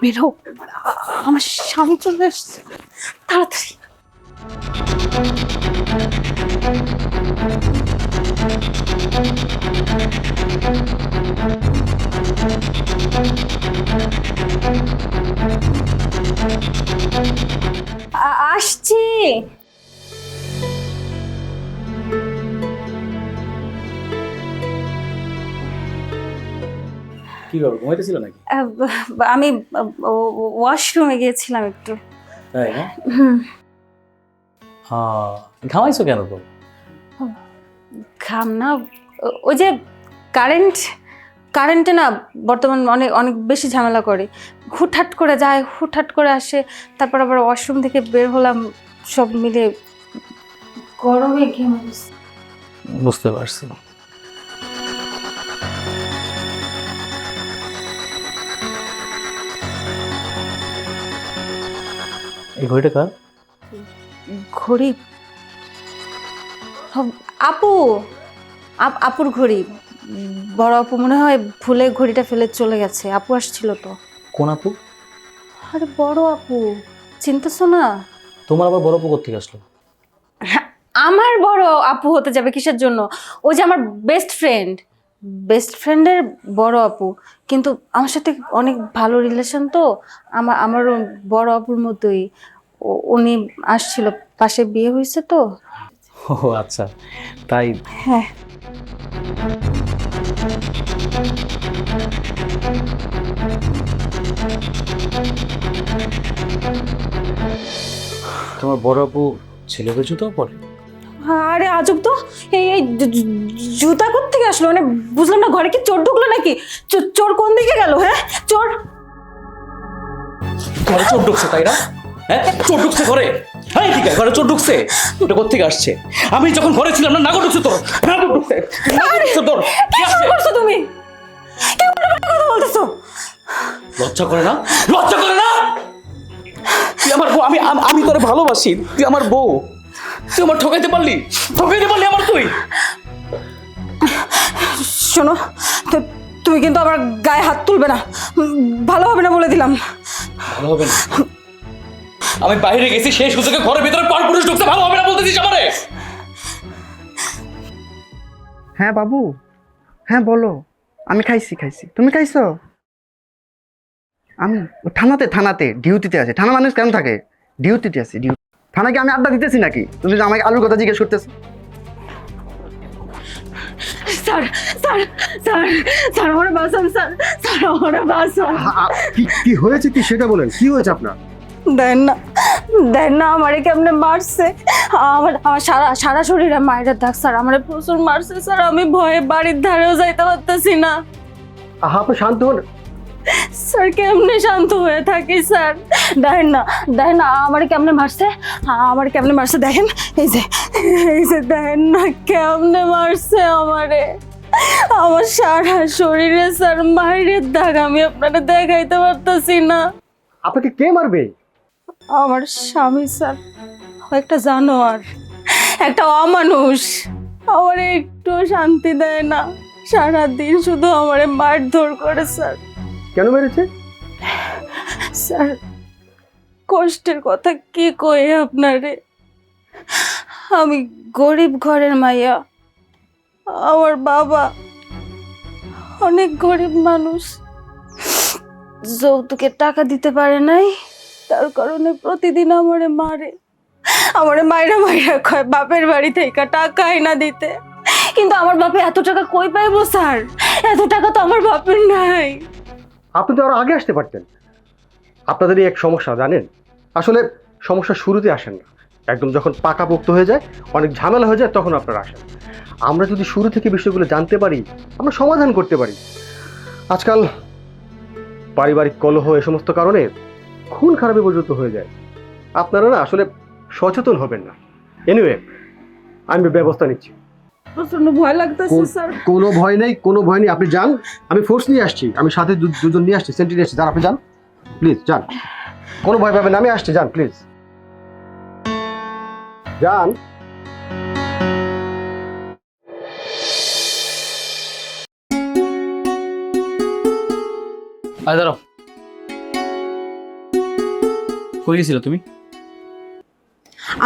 বেরো, আমার স্বামী চলে আসছে, তাড়াতাড়ি। আসছি। কি ব্যাপার, ঘুমাইতেছিল নাকি? আমি ওয়াশরুমে গিয়েছিলাম একটু। তাই না? হ্যাঁ, ঘামাইছো কেন তো? ঘাম না, ওই যে কারেন্টে না বর্তমান অনেক অনেক বেশি ঝামেলা করে। হুটহাট করে যায়, হুটহাট করে আসে, তারপর আবার ওয়াশরুম থেকে বের হলাম, সব মিলে গরমে ঘেমে গেছি। বুঝতে পারছি। এই ঘড়িটা কার? ঘড়ি আপু, আপুর ঘড়ি। বড় আপু মনে হয় ভুলে ঘড়িটা ফেলে চলে গেছে। আপু আসছিল তো। কোন আপু? আরে বড় আপু, চিনতেছো না? তোমার আবার বড় আপু কোত্থেকে আসলো? আমার বড় আপু হতে যাবে কিসের জন্য? ওই যে আমার বেস্ট ফ্রেন্ডের বড় আপু, কিন্তু আমার সাথে অনেক ভালো রিলেশন তো। আমার বড় আপুর মতোই। উনি আসছিল, পাশে বিয়ে হয়েছে তো। ও আচ্ছা, তাই। হ্যাঁ। তোমার বড় আপু ছেলেদের জুতো পরে? আরে আজব তো, এই জুতা কোত্থেকে আসলো? মানে বুঝলাম না, ঘরে কি চোর ঢুকলো নাকি? চোর কোন দিকে গেল? হ্যাঁ, চোর ঘরে চোর ঢুকছে, তাই না? হ্যাঁ, চোর ঢুকছে ঘরে। হ্যাঁ ঠিক আছে, ঘরে চোর ঢুকছে। ওটা কোত্থেকে আসছে? আমি যখন ঘরে ছিলাম না, নাগর ঢুকছে তোর। নাগর ঢুকছে, নাগর ঢুকছে তোর। কি শুরু করছো তুমি? কি উল্টোপাল্টা কথা বলতেছো? লজ্জা করে না? লজ্জা করে না? তুই আমার বউ, আমি তোরে ভালোবাসি। তুই আমার বউ, তুই আমার ঠকাইতে পারলি আমার তুই। শোনো, তুমি কিন্তু আমার গায়ে হাত তুলবে না, ভালো হবে না বলে দিলাম। ভালো হবে না? আমি বাইরে গেছি, সেই সুযোগে ঘরের ভিতরে পরপুরুষ ঢুকছে, ভালো হবে না বলতেছিস আমারে? হ্যাঁ বাবু, হ্যাঁ বলো। আমি খাইছি। তুমি খাইছো? আমি থানাতে ডিউটিতে আছে। থানা মানুষ কেন থাকে? ডিউটিতে আছে। থানাকে আমি আড্ডা দিতেছি নাকি? তুমি যে আমাকে আলুর কথা জিজ্ঞেস করতেছো। স্যার স্যার স্যার স্যার, আমার বাঁচান স্যার, স্যার আমার বাঁচান। কি হয়েছে, কি সেটা বলেন, কি হয়েছে আপনার? দেন না আমারে কেমনে মারছে। আমার সারা শরীরে মায়ের দাগ স্যার, আমারে প্রচুর মারছে স্যার। আমি ভয়ে বাড়ির ধারেও যাইতে পারতেছি না। আপনি শান্ত হন। স্যার কেমনে শান্ত হয়ে থাকি স্যার? দেখেন না আমারে কেমনে মারছে, দেখেন। এই যে দেখেন না কেমনে মারছে আমারে। আমার সারা শরীরে স্যার মায়ের দাগ, আমি আপনারা দেখাইতে পারতেছি না। আপনাকে কে মারবে? আমার স্বামী স্যার, একটা জানোয়ার, একটা অমানুষ। আমার একটু শান্তি দেয় না, সারাদিন শুধু আমারে মারধর করে স্যার। কেন মেরেছে? স্যার কষ্টের কথা কি কই আপনারে? আমি গরিব ঘরের মাইয়া, আমার বাবা অনেক গরিব মানুষ, যৌতুকে টাকা দিতে পারে নাই, তার কারণে প্রতিদিন আমারে মাইরা কয় বাপের বাড়ি থেকে টাকা না দিতে। কিন্তু আমার বাপে এত টাকা কই পাইবো স্যার? এত টাকা তো আমার বাপের নাই। আপনি তো আরো আগে আসতে পারতেন। আপনাদের এই এক সমস্যা জানেন, আসলে সমস্যা শুরুতে আসেন না, একদম যখন পাকাপোক্ত হয়ে যায়, অনেক ঝামেলা হয়ে যায়, তখন আপনারা আসেন। আমরা যদি শুরু থেকে বিষয়গুলো জানতে পারি, আমরা সমাধান করতে পারি। আজকাল পারিবারিক কলহ এ সমস্ত কারণে খুন খারাপে পর্যন্ত হয়ে যায়। আপনারা না আসলে সচেতন হবেন না। এনিওয়ে, আমি ব্যবস্থা নিচ্ছি। প্রচন্ড ভয় লাগতেছে স্যার। কোনো ভয় নেই, আপনি যান। আমি ফোর্স নিয়ে আসছি, আমি সাথে দুজন নিয়ে আসছি, সেন্ট্রি নিয়ে আসছি। যান, আপনি যান, প্লিজ যান। কোনো ভয় পাবেন না, আমি আসছি, যান প্লিজ, যান। আয় দাঁড়াও, কই গেছিল তুমি?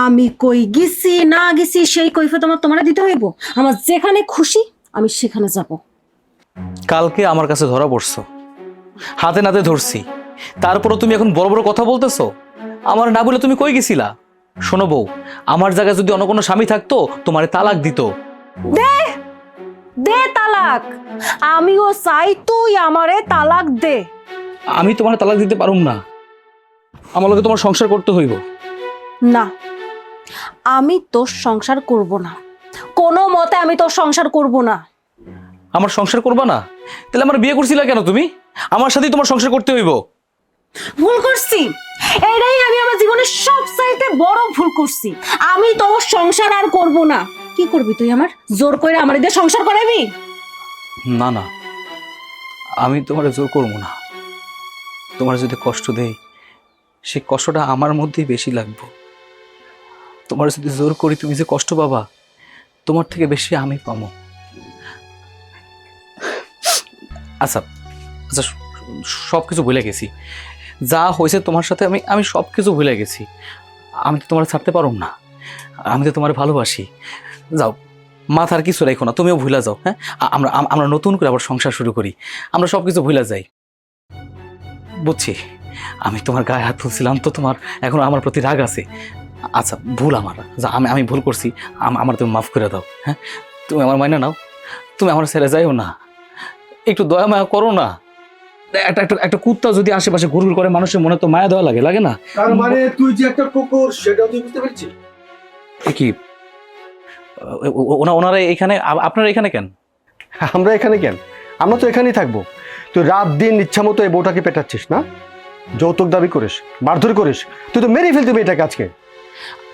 আমি কই গেছি না গেছি সেই কৈফিয়ত তোমার দিতে হইব। আমার যেখানে খুশি আমি সেখানে যাব। কালকে আমার কাছে ধরা পড়ছো, হাতে নাতে ধরছি, তারপরও তুমি এখন বড় বড় কথা বলতেছো। আমার না বলে তুমি কই গেছিলা? শোনো বউ, আমার জায়গায় যদি অন্য কোনো স্বামী থাকতো তোমারে তালাক দিত। দে দে তালাক, আমিও চাই তুই আমারে তালাক দে। আমি তোমার তালাক দিতে পারুম না, আমার লগে তোমার সংসার করতে হইব। না, আমি তোর সংসার করব না, কোনো মতে আমি তোর সংসার করব না। আমার সংসার করবা না? তাহলে আমার বিয়ে করছিলা কেন তুমি? আমার সাথেই তোমার সংসার করতে হইব। ভুল করছি, এটাই আমি আমার জীবনের সবচাইতে বড় ভুল করছি। আমি তোর সংসার আর করব না। কি করবি তুই? আমার জোর করে আমার দিয়ে সংসার করাবি? না না, আমি তোমার জোর করবো না। তোমার যদি কষ্ট দেই, সেই কষ্টটা আমার মধ্যেই বেশি লাগবে। তোমার যদি জোর করি, তুমি যে কষ্ট পাবা, তোমার থেকে বেশি আমি পাবো। আচ্ছা আচ্ছা, সব কিছু ভুলে গেছি, যা হয়েছে তোমার সাথে আমি আমি সব কিছু ভুলে গেছি। আমি তো তোমার ছাড়তে পারব না, আমি তো তোমার ভালোবাসি। যাও, মাথার কিছু রেখো না, তুমিও ভুলে যাও। হ্যাঁ, আমরা আমরা নতুন করে আবার সংসার শুরু করি, আমরা সব কিছু ভুলে যাই। বুঝছি, আমি তোমার গায়ে হাত তুলছিলাম তো তোমার এখন আমার প্রতি রাগ আছে। আচ্ছা, ভুল আমার, যা আমি আমি ভুল করছি, আমার তুমি মাফ করে দাও। হ্যাঁ, তুমি আমার মাইনা নাও, তুমি আমার ছেড়ে যাইও না, একটু দয়া মায়া করো না। একটা একটা একটা কুত্তা যদি আশেপাশে ঘুরঘুর করে, মানুষের মনে তো মায়া দেওয়া লাগে, লাগে না? তার মানে তুই যে একটা কুকুর সেটাও তুই বুঝতে পারছিস? কি ওনারা এখানে, আপনারা এখানে কেন? আমরা এখানে কেন? আমরা তো এখানেই থাকবো। তুই রাত দিন ইচ্ছা মতো এই বউটাকে পেটাচ্ছিস না, যৌতুক দাবি করিস, মারধর করিস, তুই তো মেরে ফেলতে এটাকে আজকে।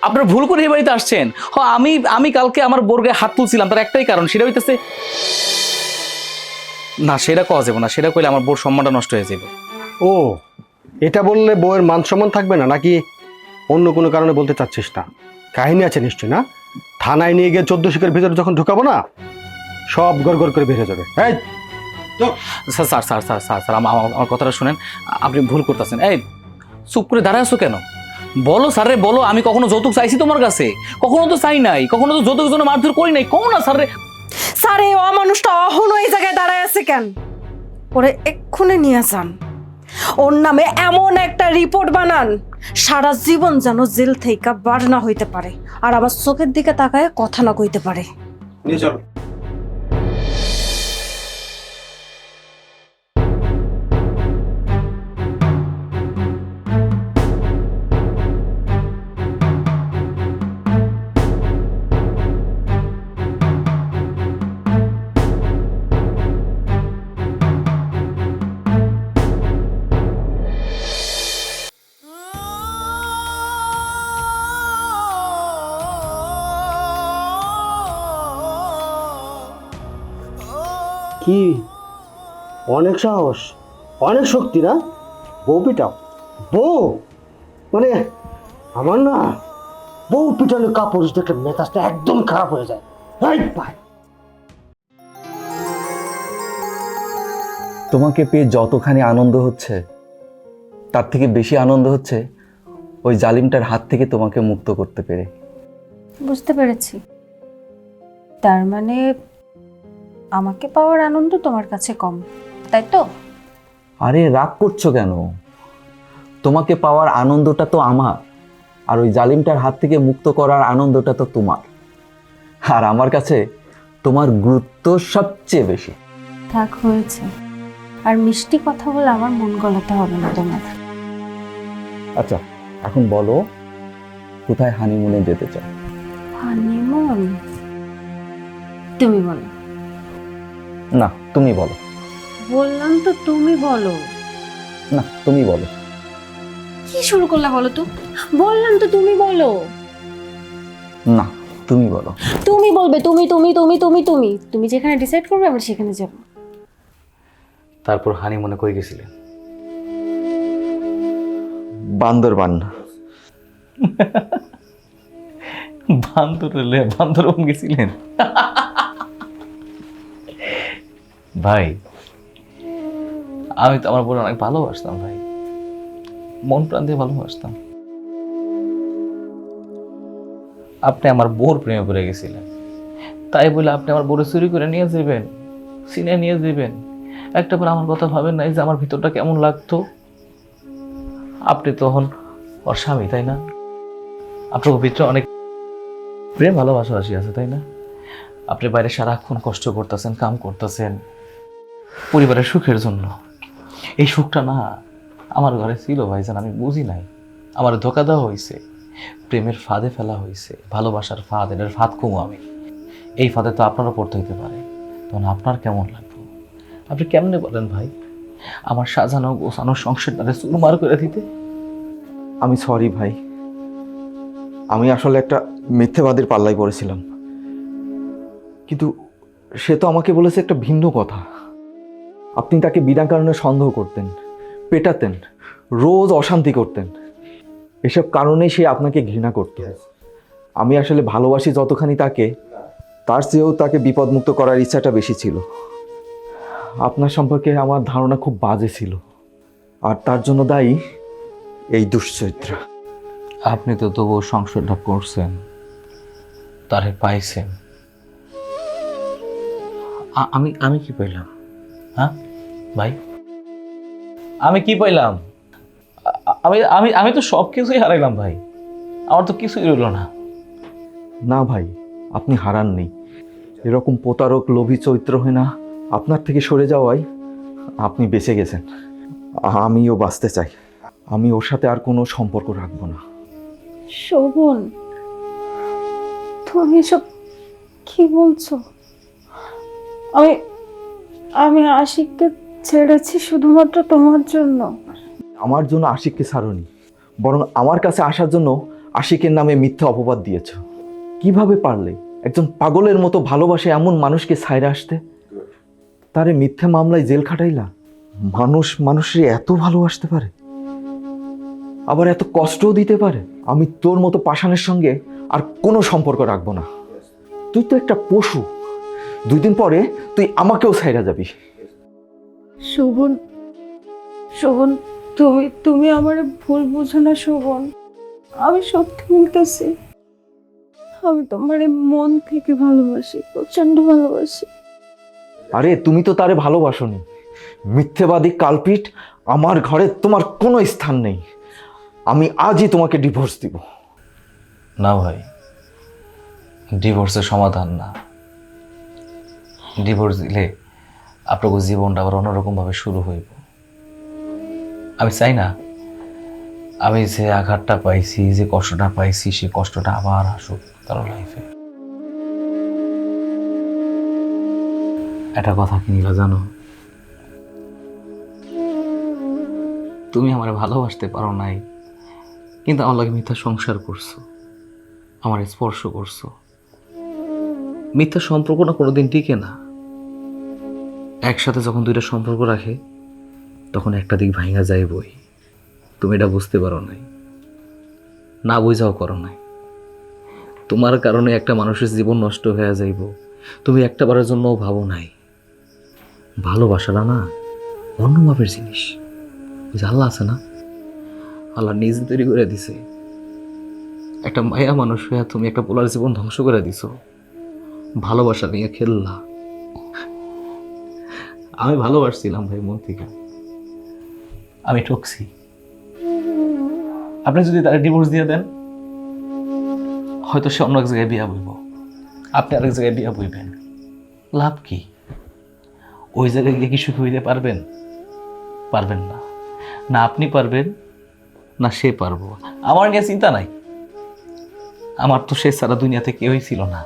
আপনারা ভুল করে এই বাড়িতে আসছেন। আমি আমি কালকে আমার বোরগায় হাত তুলছিলাম, তার একটাই কারণ, সেটা হইতেছে না, সেটা কওয়া যাবে না, সেটা কইলে আমার বোর সম্মানটা নষ্ট হয়ে যাবে। ও, এটা বললে বউয়ের মান সম্মান থাকবে না, নাকি অন্য কোনো কারণে বলতে চাচ্ছিস না? কাহিনী আছে নিশ্চয় না? থানায় নিয়ে গিয়ে 14 শিকের ভিতরে যখন ঢুকাবো না, সব গড়গড় করে বেরিয়ে যাবে। এই sir sir sir sir sir sir আমার কথাটা শুনেন, আপনি ভুল করতেছেন। এই, চুপ করে দাঁড়ায় আছো কেন? বলো স্যার রে, বলো। আমি কখনো যৌতুক চাইছি তোমার কাছে? কখনো তো চাই নাই, কখনো তো যৌতুকের জন্য মারধর করি নাই। কও না স্যার রে। স্যার, এই অমানুষটা অহনো এই জায়গায় দাঁড়ায় আছে কেন? ওরে এক্ষুনি নিয়ে যান, ওর নামে এমন একটা রিপোর্ট বানান সারা জীবন যেন জেল থেকে বার না হইতে পারে, আর আমার চোখের দিকে তাকায় কথা না কইতে পারে। নিয়ে চল। কি অনেক সাহস, অনেক শক্তি না? বউ পিটাও? বউ মানে আমার না, বউ পিটানো কাপড় দেখলে মেজাজটা একদম খারাপ হয়ে যায়। ভাই, তোমাকে পেয়ে যতখানি আনন্দ হচ্ছে, তার থেকে বেশি আনন্দ হচ্ছে ওই জালিমটার হাত থেকে তোমাকে মুক্ত করতে পেরে। বুঝতে পেরেছি, তার মানে আমাকে পাওয়ার আনন্দ তোমার কাছে কম, তাই তো? আরে রাগ করছো কেন? তোমাকে পাওয়ার আনন্দটা তো আমার, আর ওই জালিমটার হাত থেকে মুক্ত করার আনন্দটা তো তোমার। আর আমার কাছে তোমার গুরুত্ব সবচেয়ে বেশি। থাক, হয়েছে। আর মিষ্টি কথা বলে আমার মন গলাতে হবে না তোমার। আচ্ছা, এখন বলো কোথায় হানিমুনে যেতে চাও? হানিমুন? তুমি বলো। না, তুমি বলো। বললাম তো তুমি বলো। না, তুমি বলো। কি শুরু করলা বলো তো? বললাম তো তুমি বলো। না, তুমি বলো। তুমি বলবে, তুমি তুমি তুমি তুমি তুমি তুমি যেখানে ডিসাইড করবে আমরা সেখানে যাব। তারপর হানিমুনে কই গেছিলেন? বান্দরবান। বান্দরবান গেছিলেন? ভাই, আমি তো আমার বোন অনেক ভালোবাসতাম ভাই, মন প্রাণ দিয়ে ভালোবাসতাম। আপনি আমার বোর প্রেমে পড়ে গেছিলেন, তাই বলে আপনি আমার বোরে চুরি করে নিয়ে যাবেন, সিনে নিয়ে যাবেন। একটা বার আমার কথা ভাবেন নাই যে আমার ভিতরটা কেমন লাগতো? আপনি তখন ওর স্বামী, তাই না? আপনার ভিতরে অনেক প্রেম ভালোবাসাবাসি আছে, তাই না? আপনি বাইরে সারাক্ষণ কষ্ট করতেছেন, কাম করতেছেন পরিবারের সুখের জন্য। এই সুখটা না আমার ঘরে ছিল ভাইজান, আমি বুঝি নাই। আমার ধোকা দেওয়া হয়েছে, প্রেমের ফাঁদে ফেলা হয়েছে, ভালোবাসার ফাঁদ, এটার ফাঁদ কমু আমি। এই ফাঁদে তো আপনারও পড়তে হইতে পারে, তখন আপনার কেমন লাগবে? আপনি কেমনে বলেন ভাই আমার সাজানো গোছানো সংসারটারে চুরমার করে দিতে? আমি সরি ভাই, আমি আসলে একটা মিথ্যেবাদীর পাল্লায় পড়েছিলাম। কিন্তু সে তো আমাকে বলেছে একটা ভিন্ন কথা। আপনি তাকে বিনা কারণে সন্দেহ করতেন, পেটাতেন, রোজ অশান্তি করতেন। এসব কারণেই সে আপনাকে ঘৃণা করত। আমি আসলে ভালোবাসি যতখানি তাকে, তার চেয়েও তাকে বিপদমুক্ত করার ইচ্ছাটা বেশি ছিল। আপনার সম্পর্কে আমার ধারণা খুব বাজে ছিল, আর তার জন্য দায়ী এই দুশ্চরিত্রা। আপনি তো তবুও সংসারটা করছেন, তারে পাইছেন। আমি আমি কি পাইলাম? হ্যাঁ ভাই, আমি কি পাইলাম? আমি আমি আমি তো সব কিছুই হারাইলাম ভাই, আমার তো কিছুই রইল না। না ভাই, আপনি হারাননি। এরকম প্রতারক লোভী চরিত্র হয় না, আপনার থেকে সরে যাওয়ায় আপনি বেঁচে গেছেন। আমিও বাঁচতে চাই, আমি ওর সাথে আর কোনো সম্পর্ক রাখবো না। শোভন, তুমি এসব কি বলছো? আমি আমি আশিককে ছেড়েছি শুধুমাত্র তোমার জন্য। আমার জন্য আশিককে ছাড়নি, বরং আমার কাছে আসার জন্য আশিকের নামে মিথ্যা অপবাদ দিয়েছ। কিভাবে পারলে একজন পাগলের মতো ভালোবাসে এমন মানুষকে ছাইরে আসতে? তারে মিথ্যা মামলায় জেল খাটাইলা। মানুষ মানুষের এত ভালোবাসতে পারে, আবার এত কষ্টও দিতে পারে? আমি তোর মতো পাষাণের সঙ্গে আর কোনো সম্পর্ক রাখবো না। তুই তো একটা পশু, 2 দিন পরে তুই আমাকেও ছাইরা যাবি। শোভন, শোভন, তুমি তুমি আমার ভুল বুঝো না শোভন। আমি সত্যি বলতেছি, আমি তোমার মন থেকে ভালোবাসি, প্রচন্ড ভালোবাসি। আরে তুমি তো তারে ভালোবাসোনি, মিথ্যেবাদী কালপিট। আমার ঘরে তোমার কোনো স্থান নেই। আমি আজই তোমাকে ডিভোর্স দিব। না ভাই, ডিভোর্সের সমাধান না। ডিভোর্স দিলে আপনার জীবনটা আবার অন্যরকমভাবে শুরু হইব। আমি চাই না আমি যে আঘাতটা পাইছি, যে কষ্টটা পাইছি, সে কষ্টটা আবার আসুক কারো লাইফে। একটা কথা কি নিলা জানো? তুমি আমার ভালোবাসতে পারো নাই, কিন্তু আমার লাগে মিথ্যা সংসার করছো, আমার স্পর্শ করছো। মিথ্যা সম্পর্ক না কোনোদিন টিকে না। একসাথে যখন 2টা সম্পর্ক রাখে তখন একটা দিক ভাঙা যায় বই। তুমি এটা বুঝতে পারো নাই, না বুঝাও করো নাই। তোমার কারণে একটা মানুষের জীবন নষ্ট হয়ে যাইব, তুমি একটা বারের জন্যও ভাবো নাই। ভালোবাসাটা না অন্য মাপের জিনিস। ওই যে আল্লাহ আছে না, আল্লাহ নিজে তৈরি করে দিছে। একটা মায়া মানুষ হয়ে তুমি একটা পোলার জীবন ধ্বংস করে দিছো, ভালোবাসা নিয়ে খেললা। আমি ভালোবাসছিলাম ভাই মন থেকে, আমি ঠকছি। আপনি যদি তারা ডিভোর্স দিয়ে দেন, হয়তো সে অন্য এক জায়গায় বিয়া বইব, আপনি আরেক জায়গায় বিয়া বইবেন। লাভ কি? ওই জায়গায় গিয়ে কি সুখী হইতে পারবেন? পারবেন না। না আপনি পারবেন, না সে পারবো। আমার নিয়ে চিন্তা নাই, আমার তো সে সারা দুনিয়াতে কেউই ছিল না।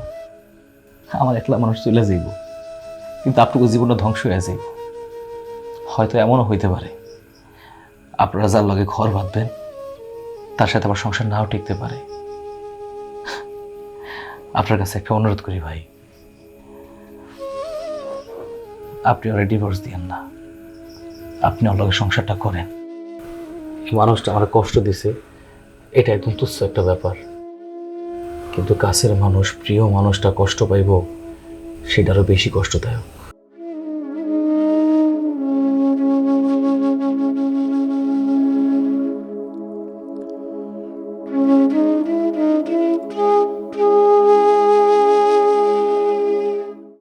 আমার একলা মানুষ চলে যাইব, কিন্তু আপনার জীবনটা ধ্বংস হয়ে যাইব। হয়তো এমনও হইতে পারে আপনারা যার লগে ঘর বাঁধবেন তার সাথে আবার সংসার নাও টিকতে পারে। আপনার কাছে একটা অনুরোধ করি ভাই, আপনি ওরা ডিভোর্স দিয়েন না, আপনি ওর লগে সংসারটা করেন। মানুষটা আমার কষ্ট দিছে, এটা একদম তুচ্ছ একটা ব্যাপার, কিন্তু কাছের মানুষ, প্রিয় মানুষটা কষ্ট পাইব, সেটারও বেশি কষ্টদায়ক।